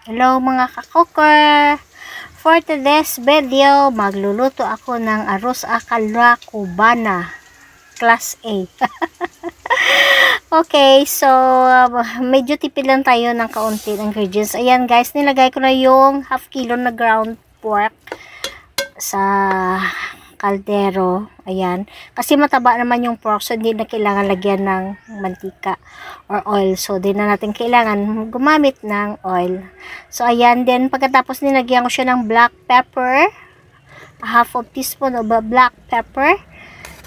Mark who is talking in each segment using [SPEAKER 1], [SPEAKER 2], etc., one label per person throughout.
[SPEAKER 1] Hello mga kakoker! For today's video, magluluto ako ng arroz akala cubana class A. Okay, so medyo tipid lang tayo ng kaunti ng ingredients. Ayan guys, nilagay ko na yung half kilo na ground pork sa kaldero. Ayan. Kasi mataba naman yung pork, so hindi na kailangan lagyan ng mantika or oil. So, di na natin kailangan gumamit ng oil. So, ayan. Then, pagkatapos nilagyan ko siya ng black pepper. A half of teaspoon of black pepper.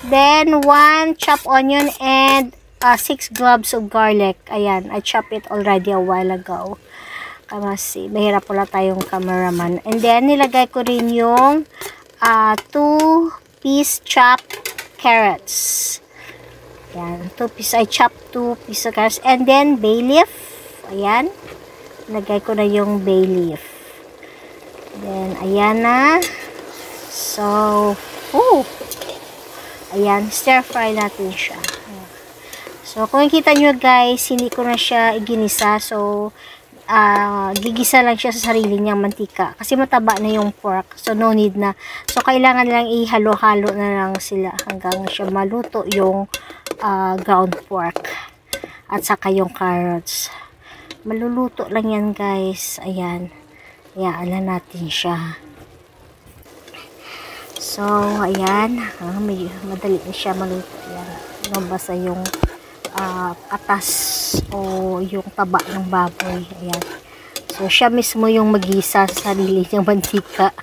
[SPEAKER 1] Then, 1 chopped onion and 6 cloves of garlic. Ayan. I chopped it already a while ago. Kasi, mahirap pala tayong cameraman. And then, nilagay ko rin yung 2-piece chopped carrots. Ayan, 2 piece, I chopped 2 piece of carrots. And then, bay leaf. Ayan. Lagay ko na yung bay leaf. Then, ayan na. So, ayan, stir fry natin siya. So, kung kita nyo guys, hindi ko na siya iginisa. So, gigisa lang siya sa sarili niyang mantika kasi mataba na yung pork, so no need na. So kailangan lang ihalo-halo na lang sila hanggang siya maluto yung ground pork at saka yung carrots. Maluluto lang yan guys. Ayan, hayaan natin siya. So ayan, medyo madali na siya maluto. Yan, mabasa yung atas o yung taba ng baboy. Ayan. So, siya mismo yung magisa sa sarili niyang mantika.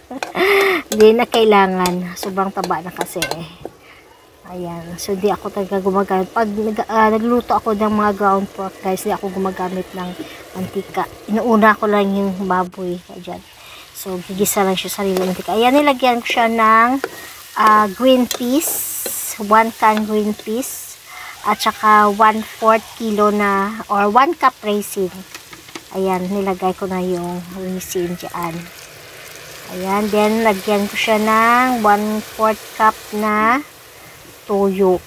[SPEAKER 1] Hindi na kailangan. Sobrang taba na kasi Ayan. So, hindi ako talaga gumagamit. Pag nagluto ako ng mga ground pork, guys, hindi ako gumagamit ng mantika. Inuuna ko lang yung baboy. Ayan. So, gigisa lang siya sa sarili ng mantika. Ayan, nilagyan ko siya ng green peas. 1 can green peas. At saka 1/4 kilo na or 1 cup raisin. Ayan, nilagay ko na yung raisin dyan. Ayan, then lagyan ko siya ng 1/4 cup na toyo.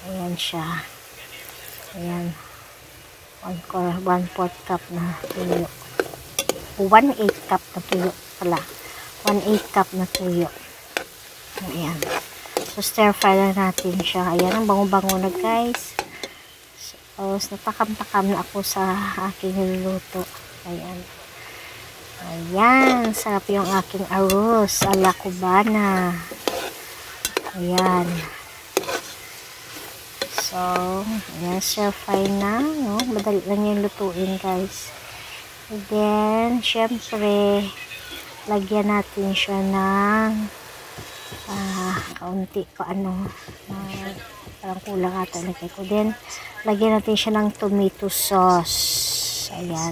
[SPEAKER 1] Ayan siya. Ayan. 1/4 cup na toyo. 1/8 cup na toyo pala. 1/8 cup na toyo. Ayan. So, stir fry na natin siya. Ayan, ang bango-bango na guys. So, natakam-takam na ako sa aking niluluto. Ayan. Ayan, sarap yung aking arroz ala cubana. Ayan. So, ayan, stir fry na. No? Madali lang yung lutuin guys. And then, syempre, lagyan natin siya ng kaunti ko parang kulang ata lagay ko. Then lagyan natin siya ng tomato sauce. Ayan.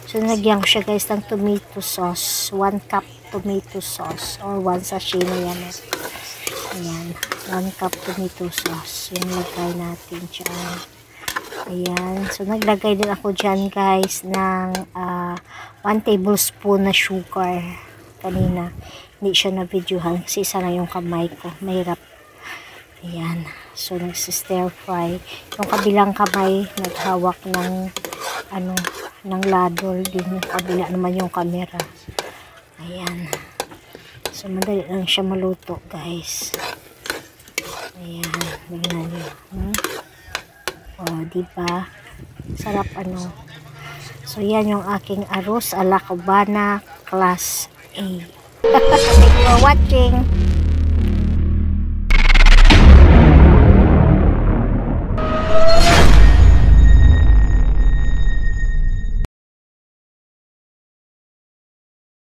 [SPEAKER 1] So nagyan ko siya guys ng tomato sauce. 1 cup tomato sauce or 1 sachet na yan. Ayan. 1 cup tomato sauce. Yung lagay natin dyan. Ayan. So naglagay din ako dyan guys ng 1 tablespoon na sugar. Kanina hindi siya na-videohan kasi isa na yung kamay ko. Mahirap. Ayan. So, nagsi-stir fry. Yung kabilang kamay, naghawak ng ng ladle din. Yung kabila naman yung camera. Ayan. So, madali lang siya maluto, guys. Ayan. Tingnan nyo. O, diba? Sarap So, yan yung aking arroz ala cubana class A. Thank you for watching.